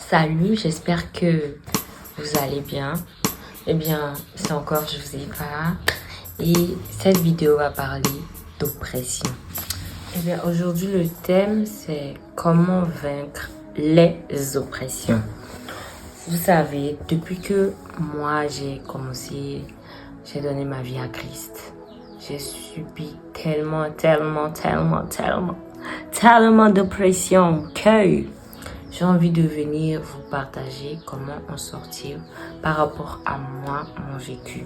Salut, j'espère que vous allez bien. Eh bien, c'est encore Josépa et cette vidéo va parler d'oppression. Eh bien, aujourd'hui, le thème, c'est comment vaincre les oppressions. Vous savez, depuis que moi, j'ai donné ma vie à Christ, j'ai subi tellement d'oppression que j'ai envie de venir vous partager comment en sortir par rapport à moi, mon vécu.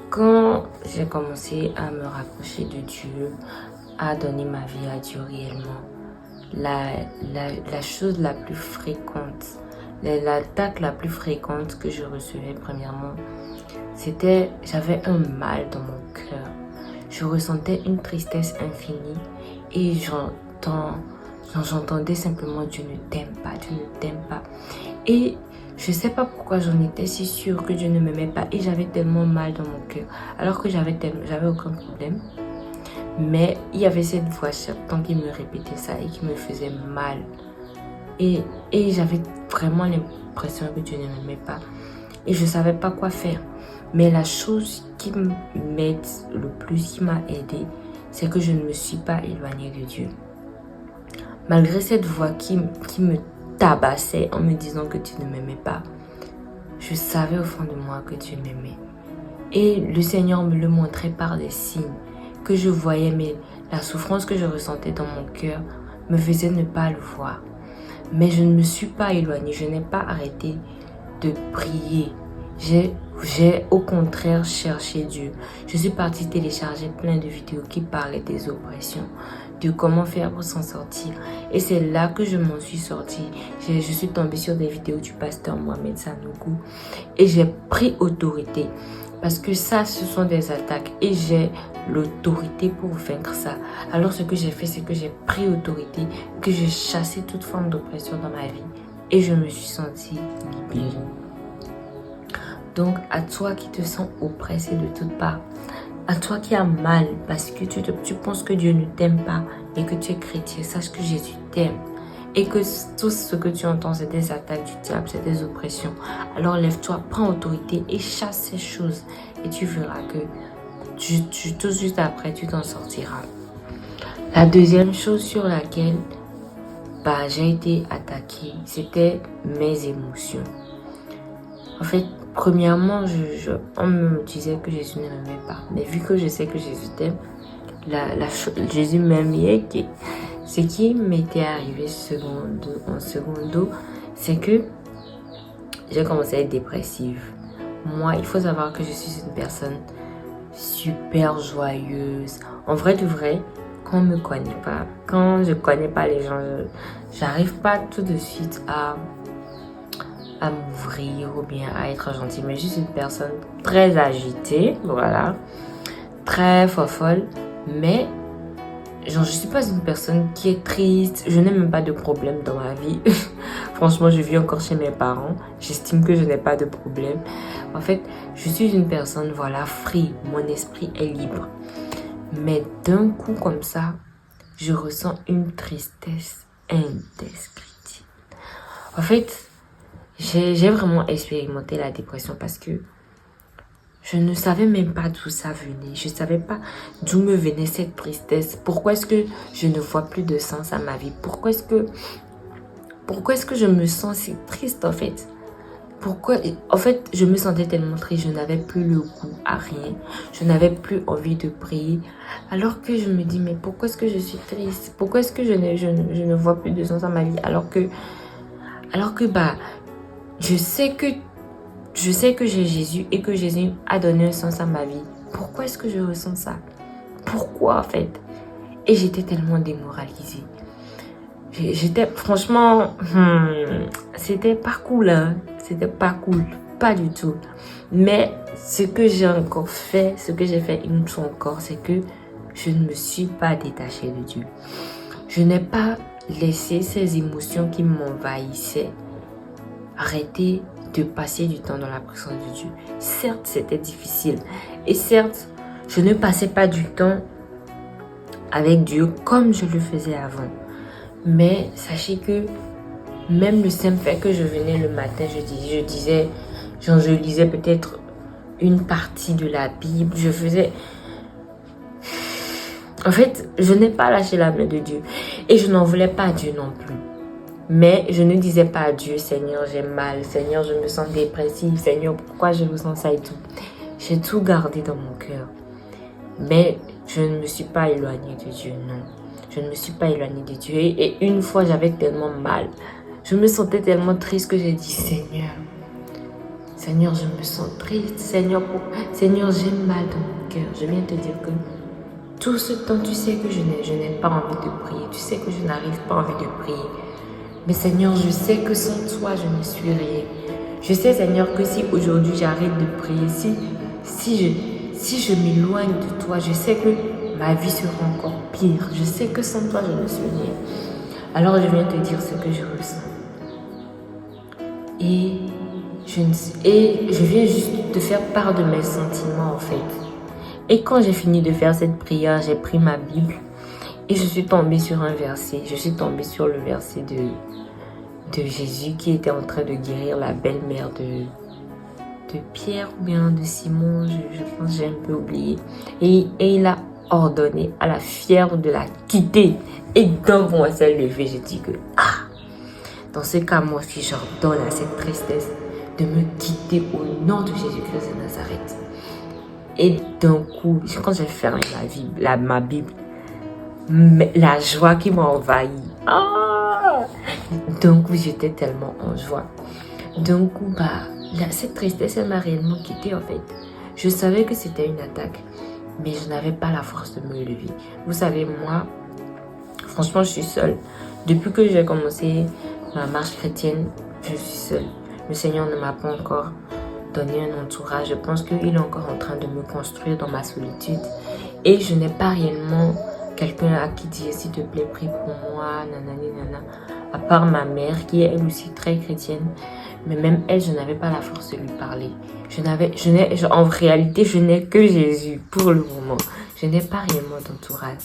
Quand j'ai commencé à me rapprocher de Dieu, à donner ma vie à Dieu réellement, la chose la plus fréquente, l'attaque la plus fréquente que je recevais premièrement, c'était j'avais un mal dans mon cœur. Je ressentais une tristesse infinie et j'entendais simplement Dieu ne t'aime pas, Dieu ne t'aime pas. Et je ne sais pas pourquoi j'en étais si sûre que Dieu ne m'aimait pas et j'avais tellement mal dans mon cœur alors que j'avais aucun problème. Mais il y avait cette voix serpent qui me répétait ça et qui me faisait mal. Et j'avais vraiment l'impression que Dieu ne m'aimait pas. Et je ne savais pas quoi faire. Mais la chose qui m'aide le plus, qui m'a aidée, c'est que je ne me suis pas éloignée de Dieu. Malgré cette voix qui me tabassait en me disant que Dieu ne m'aimait pas, je savais au fond de moi que Dieu m'aimait. Et le Seigneur me le montrait par des signes que je voyais, mais la souffrance que je ressentais dans mon cœur me faisait ne pas le voir. Mais je ne me suis pas éloignée, je n'ai pas arrêté de prier. J'ai au contraire cherché Dieu. Je suis partie télécharger plein de vidéos qui parlaient des oppressions, de comment faire pour s'en sortir. Et c'est là que je m'en suis sortie. Je suis tombée sur des vidéos du pasteur Mohamed Sanougou et j'ai pris autorité. Parce que ça, ce sont des attaques et j'ai l'autorité pour vaincre ça. Alors ce que j'ai fait, c'est que j'ai pris autorité, que j'ai chassé toute forme d'oppression dans ma vie et je me suis sentie libérée. Donc à toi qui te sens oppressé de toutes parts, à toi qui as mal parce que tu penses que Dieu ne t'aime pas et que tu es chrétien, sache que Jésus t'aime. Et que tout ce que tu entends, c'est des attaques du diable, c'est des oppressions. Alors lève-toi, prends autorité et chasse ces choses. Et tu verras que tout de suite après, tu t'en sortiras. La deuxième chose sur laquelle j'ai été attaquée, c'était mes émotions. En fait, premièrement, on me disait que Jésus ne m'aimait pas. Mais vu que je sais que Jésus t'aime, Jésus m'aimait. Ce qui m'était arrivé en secondo, c'est que j'ai commencé à être dépressive. Moi, il faut savoir que je suis une personne super joyeuse. En vrai de vrai, quand on me connaît pas, quand je connais pas les gens, j'arrive pas tout de suite à m'ouvrir ou bien à être gentille. Mais je suis une personne très agitée, voilà, très folle, mais je suis pas une personne qui est triste. Je n'ai même pas de problème dans ma vie. Franchement, je vis encore chez mes parents. J'estime que je n'ai pas de problème. En fait, je suis une personne, voilà, free. Mon esprit est libre. Mais d'un coup comme ça, je ressens une tristesse indescriptible. En fait, j'ai vraiment expérimenté la dépression parce que je ne savais même pas d'où ça venait. Je ne savais pas d'où me venait cette tristesse. Pourquoi est-ce que je ne vois plus de sens à ma vie? Pourquoi est-ce que je me sens si triste en fait? En fait, je me sentais tellement triste. Je n'avais plus le goût à rien. Je n'avais plus envie de prier. Alors que je me dis, mais pourquoi est-ce que je suis triste? Pourquoi est-ce que je ne vois plus de sens à ma vie? Alors que je sais que j'ai Jésus et que Jésus a donné un sens à ma vie. Pourquoi est-ce que je ressens ça? Pourquoi en fait? Et j'étais tellement démoralisée. Franchement, c'était pas cool, hein? C'était pas cool, pas du tout. Mais ce que j'ai encore fait, ce que j'ai fait une fois encore, c'est que je ne me suis pas détachée de Dieu. Je n'ai pas laissé ces émotions qui m'envahissaient arrêter de passer du temps dans la présence de Dieu. Certes, c'était difficile. Et certes, je ne passais pas du temps avec Dieu comme je le faisais avant. Mais sachez que Même le simple fait que je venais le matin, je disais, genre je lisais peut-être une partie de la Bible, je faisais... En fait, je n'ai pas lâché la main de Dieu et je n'en voulais pas à Dieu non plus. Mais je ne disais pas à Dieu, Seigneur, j'ai mal, Seigneur, je me sens dépressive, Seigneur, pourquoi je ressens ça et tout. J'ai tout gardé dans mon cœur. Mais je ne me suis pas éloignée de Dieu, non. Je ne me suis pas éloignée de Dieu. Et une fois, j'avais tellement mal. Je me sentais tellement triste que j'ai dit, Seigneur, Seigneur, je me sens triste. Seigneur, Seigneur, j'ai mal dans mon cœur. Je viens te dire que tout ce temps, tu sais que je n'ai pas envie de prier. Tu sais que je n'arrive pas envie de prier. Mais Seigneur, je sais que sans toi, je ne suis rien. Je sais, Seigneur, que si aujourd'hui j'arrête de prier, si je m'éloigne de toi, je sais que ma vie sera encore pire. Je sais que sans toi, je ne suis rien. Alors je viens te dire ce que je ressens. Et je viens juste te faire part de mes sentiments en fait. Et quand j'ai fini de faire cette prière, j'ai pris ma Bible et je suis tombée sur un verset. Je suis tombée sur le verset de Jésus qui était en train de guérir la belle-mère de Pierre ou bien de Simon, je pense que j'ai un peu oublié. Et il a ordonné à la fièvre de la quitter. Et d'un bond à s'est levée, j'ai dit que dans ce cas, moi aussi, j'ordonne à cette tristesse de me quitter au nom de Jésus-Christ de Nazareth. Et d'un coup, quand j'ai fermé ma Bible, la joie qui m'a envahi. D'un coup, j'étais tellement en joie. D'un coup, cette tristesse, elle m'a réellement quitté en fait. Je savais que c'était une attaque, mais je n'avais pas la force de me lever. Vous savez, moi, franchement, je suis seule. Depuis que j'ai commencé ma marche chrétienne, je suis seule. Le Seigneur ne m'a pas encore donné un entourage. Je pense qu'il est encore en train de me construire dans ma solitude. Et je n'ai pas réellement quelqu'un à qui dire, s'il te plaît, prie pour moi, nanani, nana. À part ma mère, qui est elle aussi très chrétienne. Mais même elle, je n'avais pas la force de lui parler. En réalité, je n'ai que Jésus pour le moment. Je n'ai pas réellement d'entourage.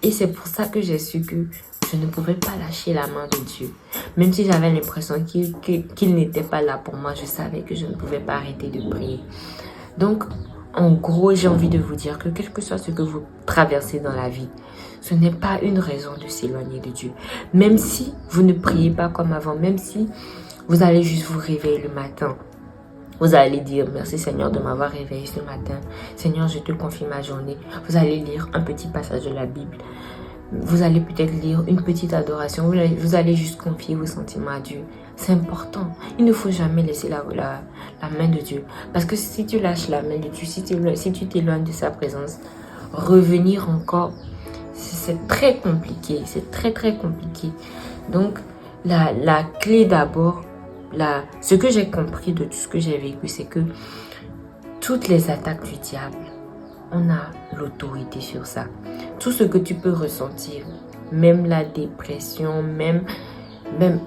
Et c'est pour ça que j'ai su que je ne pouvais pas lâcher la main de Dieu. Même si j'avais l'impression qu'il n'était pas là pour moi, je savais que je ne pouvais pas arrêter de prier. Donc, en gros, j'ai envie de vous dire que quel que soit ce que vous traversez dans la vie, ce n'est pas une raison de s'éloigner de Dieu. Même si vous ne priez pas comme avant, même si vous allez juste vous réveiller le matin, vous allez dire merci Seigneur de m'avoir réveillé ce matin. Seigneur, je te confie ma journée. Vous allez lire un petit passage de la Bible. Vous allez peut-être lire une petite adoration. Vous allez juste confier vos sentiments à Dieu. C'est important. Il ne faut jamais laisser la main de Dieu. Parce que si tu lâches la main de Dieu, si tu t'éloignes de sa présence, revenir encore, c'est très compliqué. C'est très très compliqué. Donc, la clé d'abord, ce que j'ai compris de tout ce que j'ai vécu, c'est que toutes les attaques du diable, on a l'autorité sur ça. Tout ce que tu peux ressentir, même la dépression, même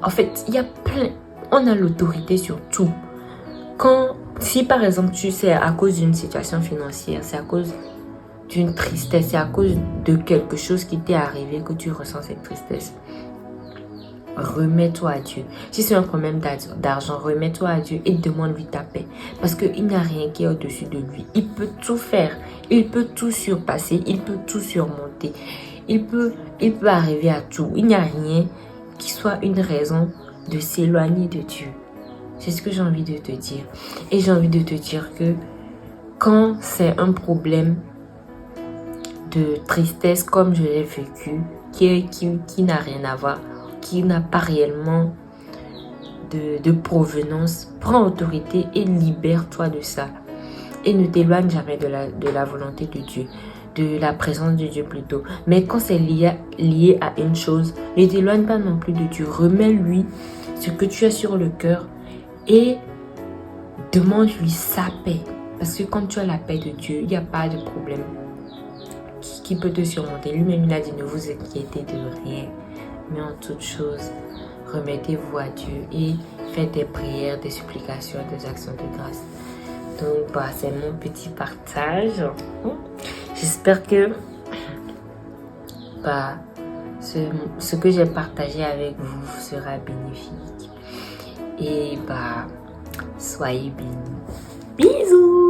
en fait, il y a plein, on a l'autorité sur tout. Si par exemple, tu sais, à cause d'une situation financière, c'est à cause d'une tristesse, c'est à cause de quelque chose qui t'est arrivé que tu ressens cette tristesse. Remets-toi à Dieu. Si c'est un problème d'argent, remets-toi à Dieu et demande-lui ta paix. Parce qu'il n'y a rien qui est au-dessus de lui. Il peut tout faire. Il peut tout surpasser. Il peut tout surmonter. Il peut arriver à tout. Il n'y a rien qui soit une raison de s'éloigner de Dieu. C'est ce que j'ai envie de te dire. Et j'ai envie de te dire que quand c'est un problème de tristesse comme je l'ai vécu, qui n'a rien à voir, qui n'a pas réellement de provenance, prends autorité et libère-toi de ça. Et ne t'éloigne jamais de la volonté de Dieu, de la présence de Dieu plutôt. Mais quand c'est lié à une chose, ne t'éloigne pas non plus de Dieu. Remets-lui ce que tu as sur le cœur et demande-lui sa paix. Parce que quand tu as la paix de Dieu, il n'y a pas de problème qui peut te surmonter. Lui-même, il a dit, ne vous inquiétez de rien. Mais en toute chose, remettez-vous à Dieu et faites des prières, des supplications, des actions de grâce. Donc, c'est mon petit partage. J'espère que ce que j'ai partagé avec vous sera bénéfique. Et bah, soyez bénis. Bisous!